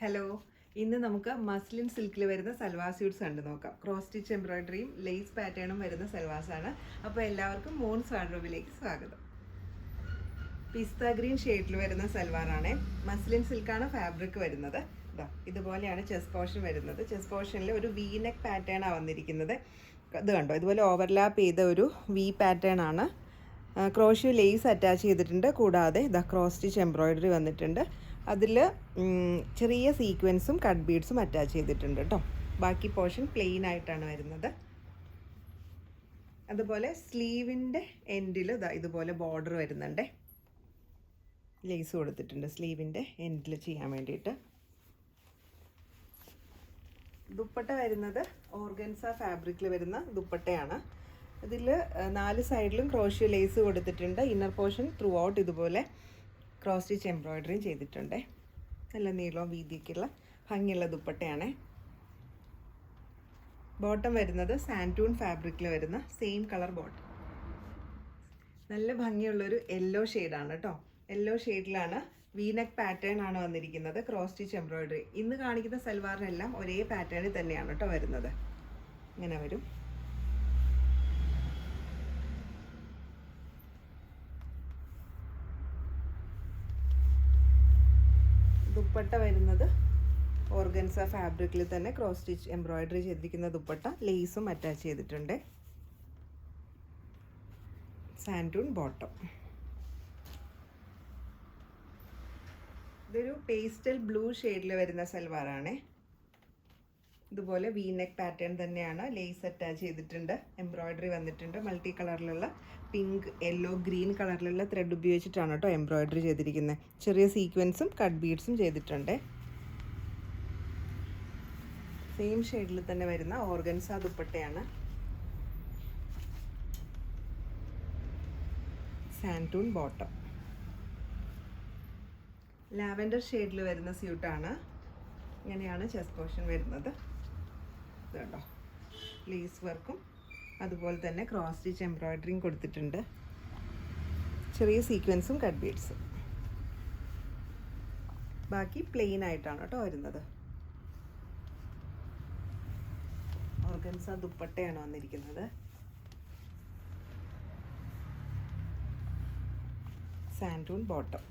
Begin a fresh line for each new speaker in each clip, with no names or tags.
Hello, ഇന്ന് നമുക്ക് muslin സിൽക്കിൽ വരുന്ന സൽവാർ സ്യൂട്ട്സ് കണ്ടു നോക്കാം. ക്രോസ് സ്റ്റിച്ച് എംബ്രോയിഡറിയും ലേസ് പാറ്റേണും വരുന്ന സൽവാസാണ്. അപ്പോൾ എല്ലാവർക്കും മോൺസ് വാർഡ്രോബിലേക്ക് സ്വാഗതം. പിസ്ത ഗ്രീൻ ഷെയ്ഡിൽ വരുന്ന സൽവാറാണ്. മസ്ലിൻ സിൽക്കാണ് ഫാബ്രിക് വരുന്നത്. ഇതുപോലെയാണ് ചെസ്റ്റ് പോർഷൻ വരുന്നത്. ചെസ്റ്റ് പോർഷനിൽ ഒരു വി നെക്ക് പാറ്റേൺ ആണ് വന്നിരിക്കുന്നത്. ഇത് കണ്ടോ, ഇതുപോലെ ഓവർലാപ്പ് ചെയ്ത ഒരു വി പാറ്റേൺ ആണ്. ക്രോഷ്യോ ലേസ് അറ്റാച്ച് ചെയ്തിട്ടുണ്ട്. കൂടാതെ ക്രോസ് സ്റ്റിച്ച് എംബ്രോയിഡറി വന്നിട്ടുണ്ട്. അതിൽ ചെറിയ സീക്വൻസും കട്ട് ബീഡ്സും അറ്റാച്ച് ചെയ്തിട്ടുണ്ട് കേട്ടോ. ബാക്കി പോർഷൻ പ്ലെയിൻ ആയിട്ടാണ് വരുന്നത്. അതുപോലെ സ്ലീവിൻ്റെ എൻഡിൽ ഇതുപോലെ ബോർഡർ വരുന്നുണ്ട്. ലേസ് കൊടുത്തിട്ടുണ്ട് സ്ലീവിൻ്റെ എൻഡിൽ ചെയ്യാൻ വേണ്ടിയിട്ട്. ദുപ്പട്ട വരുന്നത് ഓർഗൻസ ഫാബ്രിക്കിൽ വരുന്ന ദുപ്പട്ടയാണ്. ഇതിൽ 4 സൈഡിലും ക്രോഷ്യോ ലേസ് കൊടുത്തിട്ടുണ്ട്. ഇന്നർ പോർഷൻ ത്രൂ ഔട്ട് ഇതുപോലെ ക്രോസ് സ്റ്റിച്ച് എംബ്രോയിഡറിയും ചെയ്തിട്ടുണ്ട്. നല്ല നീളവും വീതിയൊക്കെയുള്ള ഭംഗിയുള്ള ദുപ്പട്ടയാണ്. ബോട്ടം വരുന്നത് സാൻറ്റൂൺ ഫാബ്രിക്കിൽ വരുന്ന സെയിം കളർ ബോട്ടം. നല്ല ഭംഗിയുള്ളൊരു യെല്ലോ ഷെയ്ഡാണ് കേട്ടോ. യെല്ലോ ഷെയ്ഡിലാണ് വീനെക്ക് പാറ്റേൺ ആണ് വന്നിരിക്കുന്നത്. Cross stitch embroidery. ഇന്ന് കാണിക്കുന്ന സൽവാറിനെല്ലാം ഒരേ പാറ്റേണിൽ തന്നെയാണ് കേട്ടോ വരുന്നത്. ഇങ്ങനെ വരും. ദുപ്പട്ട വരുന്നത് ഓർഗൻസ ഫാബ്രിക്കിൽ തന്നെ ക്രോസ് സ്റ്റിച്ച് എംബ്രോയിഡറി ചെയ്തിരിക്കുന്ന ദുപ്പട്ട. ലേസും അറ്റാച്ച് ചെയ്തിട്ടുണ്ട്. സാൻറ്റൂൺ ബോട്ടം. ഇതൊരു പേസ്റ്റൽ ബ്ലൂ ഷെയ്ഡിൽ വരുന്ന സൽവാറാണ്. ഇതുപോലെ വി നെക്ക് പാറ്റേൺ തന്നെയാണ്. ലേസ് അറ്റാച്ച് ചെയ്തിട്ടുണ്ട്. എംബ്രോയിഡറി വന്നിട്ടുണ്ട്. മൾട്ടി കളറിലുള്ള പിങ്ക്, യെല്ലോ, ഗ്രീൻ കളറിലുള്ള ത്രെഡ് ഉപയോഗിച്ചിട്ടാണ് കേട്ടോ എംബ്രോയിഡറി ചെയ്തിരിക്കുന്നത്. ചെറിയ സീക്വൻസും കട്ട് ബീഡ്സും ചെയ്തിട്ടുണ്ട്. സെയിം ഷെയ്ഡിൽ തന്നെ വരുന്ന ഓർഗൻസ ദുപ്പട്ടയാണ്. സാൻറ്റൂൺ ബോട്ടം. ലാവൻഡർ ഷെയ്ഡിൽ വരുന്ന സ്യൂട്ടാണ്. ഇങ്ങനെയാണ് ചെസ്റ്റ് പോർഷൻ വരുന്നത്. ഇതുണ്ടോ, ലേസ് വർക്കും അതുപോലെ തന്നെ ക്രോസ് സ്റ്റിച്ച് എംബ്രോയിഡറിയും കൊടുത്തിട്ടുണ്ട്. ചെറിയ സീക്വൻസും കട്ട് ബീഡ്സും. ബാക്കി പ്ലെയിൻ ആയിട്ടാണ് കേട്ടോ വരുന്നത്. ഓർഗൻസ ദുപ്പട്ടയാണ് വന്നിരിക്കുന്നത്. സാൻറ്റൂൺ ബോട്ടം.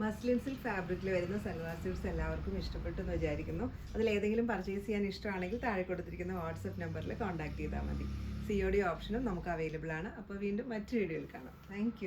മസ്ലിൻ സിൽക്ക് ഫാബ്രിക്കിൽ വരുന്ന സൽവാർ സ്യൂട്ട്സ് എല്ലാവർക്കും ഇഷ്ടപ്പെട്ടു എന്ന് വിചാരിക്കുന്നു. അതിലേതെങ്കിലും പർച്ചേസ് ചെയ്യാൻ ഇഷ്ടമാണെങ്കിൽ താഴെ കൊടുത്തിരിക്കുന്ന വാട്സപ്പ് നമ്പറിൽ കോൺടാക്ട് ചെയ്താൽ മതി. COD ഓപ്ഷനും നമുക്ക് അവൈലബിൾ ആണ്. അപ്പോൾ വീണ്ടും മറ്റു വീഡിയോയിൽ കാണാം. താങ്ക്